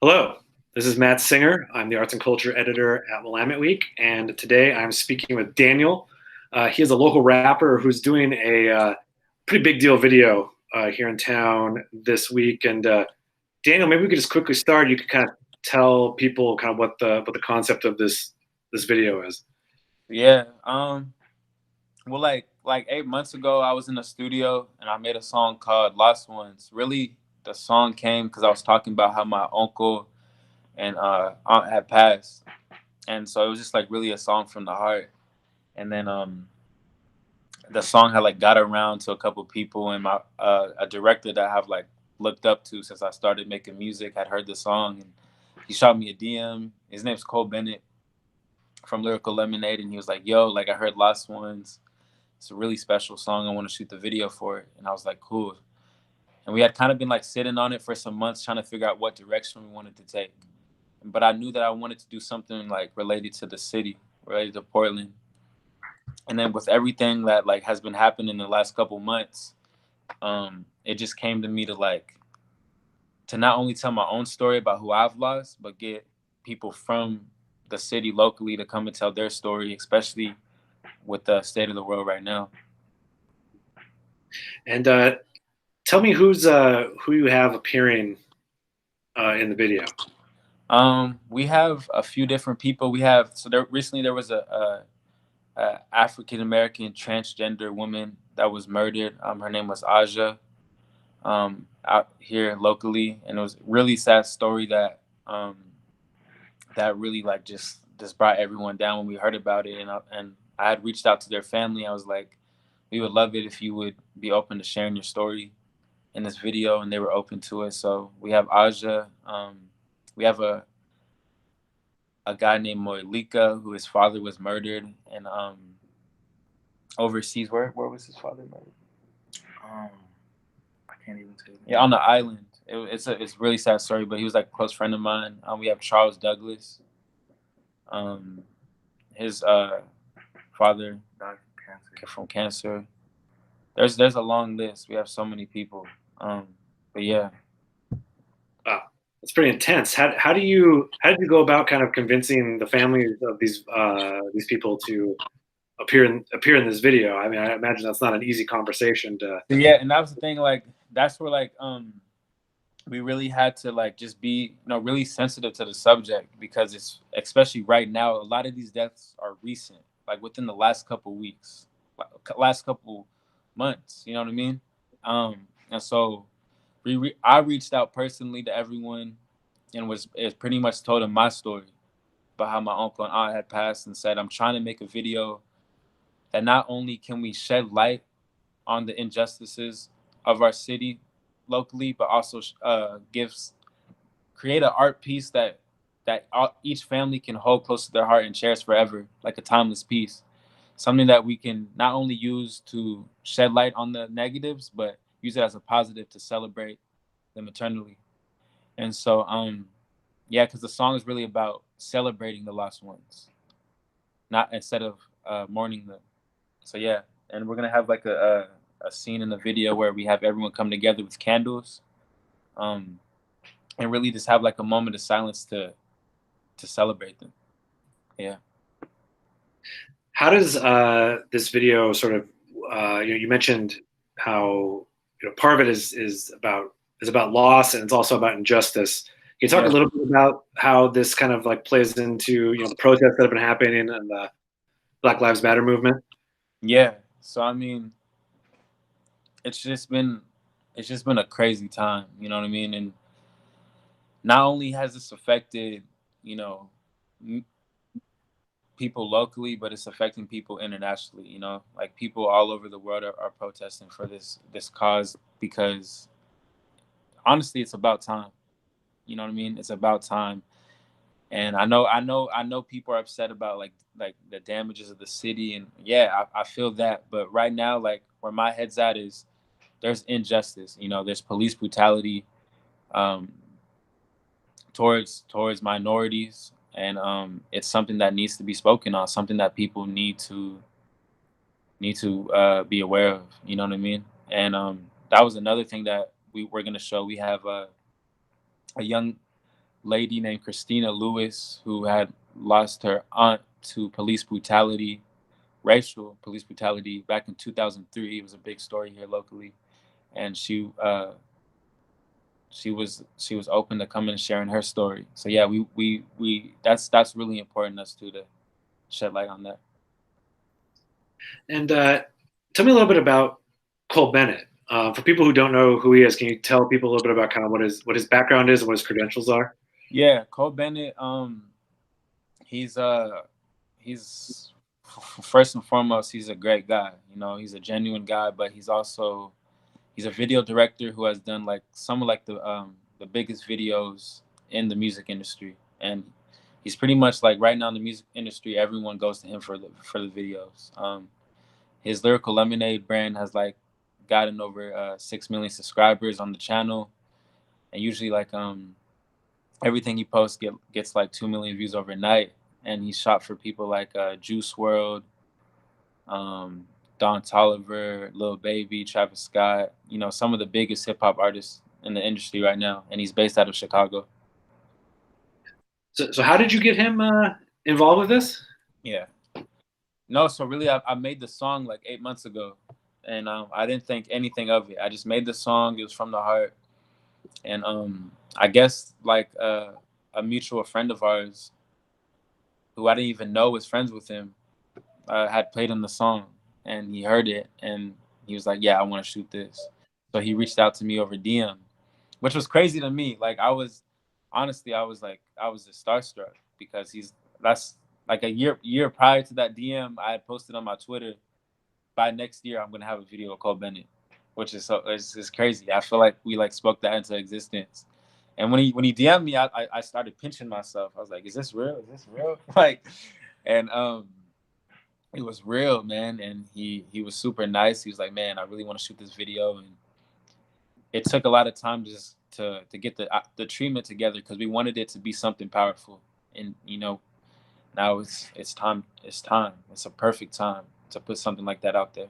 Hello, this is Matt Singer. I'm the arts and culture editor at Willamette Week, and today I'm speaking with Daniyel. He is a local rapper who's doing a pretty big deal video here in town this week. And Daniyel, maybe we could just quickly start. You could kind of tell people kind of what the concept of this video is. Yeah. Well, like 8 months ago, I was in the studio and I made a song called "Lost Ones." Really, the song came because I was talking about how my uncle and aunt had passed, and so it was just like really a song from the heart. And then the song had like got around to a couple people, and my a director that I have like looked up to since I started making music had heard the song, and he shot me a DM. His name's Cole Bennett from Lyrical Lemonade, and he was like, "Yo, like I heard Lost Ones. It's a really special song. I want to shoot the video for it." And I was like, "Cool." And we had kind of been like sitting on it for some months, trying to figure out what direction we wanted to take. But I knew that I wanted to do something like related to the city, related to Portland. And then with everything that like has been happening in the last couple months, it just came to me to like to not only tell my own story about who I've lost, but get people from the city locally to come and tell their story, especially with the state of the world right now. And tell me who you have appearing in the video. We have a few different people. We have recently there was a African American transgender woman that was murdered. Her name was Aja. Out here locally, and it was a really sad story that really like just brought everyone down when we heard about it. And I had reached out to their family. I was like, we would love it if you would be open to sharing your story in this video, and they were open to it. So we have Aja. We have a guy named Moilika, who his father was murdered, and overseas. Where was his father murdered? Um, I can't even tell you. Yeah, on the island. It's a really sad story, but he was like a close friend of mine. We have Charles Douglas. His father Died from cancer. from cancer. There's a long list. We have so many people. But yeah. Wow, that's pretty intense. How did you go about kind of convincing the families of these people to appear in this video? I mean, I imagine that's not an easy conversation to. Yeah, and that was the thing. Like that's where like we really had to like just be really sensitive to the subject, because it's especially right now. A lot of these deaths are recent, like within the last couple weeks, like, last couple months. You know what I mean? And so I reached out personally to everyone and it pretty much told them my story about how my uncle and aunt had passed, and said I'm trying to make a video that not only can we shed light on the injustices of our city locally, but also gives create an art piece that each family can hold close to their heart and cherish forever, like a timeless piece. Something that we can not only use to shed light on the negatives, but use it as a positive to celebrate them eternally. And so, yeah, because the song is really about celebrating the lost ones, not instead of mourning them. So yeah, and we're gonna have like a scene in the video where we have everyone come together with candles, um, and really just have like a moment of silence to celebrate them. Yeah. How does this video sort of you mentioned how part of it is about loss, and it's also about injustice. Can you talk a Yeah. little bit about how this kind of like plays into the protests that have been happening and the Black Lives Matter movement? Yeah. So I mean, it's just been it's just been a crazy time. You know what I mean? And not only has this affected you know m- people locally, but it's affecting people internationally. Like people all over the world are protesting for this cause, because honestly, it's about time. You know what I mean? It's about time. And I know people are upset about like the damages of the city, and yeah, I feel that. But right now, like where my head's at is there's injustice. There's police brutality um, towards minorities, and it's something that needs to be spoken on, something that people need to be aware of. You know what I mean? And that was another thing that we're gonna show. We have a young lady named Christina Lewis who had lost her aunt to police brutality, racial police brutality back in 2003. It was a big story here locally, and she was open to coming and sharing her story. So yeah, we that's really important to us too, to shed light on that. And tell me a little bit about Cole Bennett. For people who don't know who he is, can you tell people a little bit about kind of what his background is and what his credentials are? Yeah, Cole Bennett, he's he's first and foremost, he's a great guy. You know, he's a genuine guy, but he's a video director who has done like some of like the biggest videos in the music industry. And he's pretty much like right now in the music industry, everyone goes to him for the videos. His Lyrical Lemonade brand has like gotten over 6 million subscribers on the channel, and usually like everything he posts gets like 2 million views overnight. And he shot for people like Juice World, Don Toliver, Lil Baby, Travis Scott, you know, some of the biggest hip hop artists in the industry right now. And he's based out of Chicago. So how did you get him involved with this? Yeah. No, so really, I made the song like 8 months ago, and I didn't think anything of it. I just made the song. It was from the heart. And I guess like a mutual friend of ours who I didn't even know was friends with him had played him the song, and he heard it, and he was like, "Yeah, I want to shoot this." So he reached out to me over DM, which was crazy to me. Like I was just starstruck because that's like a year prior to that DM I had posted on my Twitter. By next year, I'm gonna have a video of Cole Bennett, which is it's crazy. I feel like we like spoke that into existence. And when he DM'd me, I started pinching myself. I was like, "Is this real? Is this real?" Like, and it was real, man. And he was super nice. He was like, "Man, I really want to shoot this video," and it took a lot of time just to get the treatment together because we wanted it to be something powerful. And you know, now it's time. It's time. It's a perfect time to put something like that out there.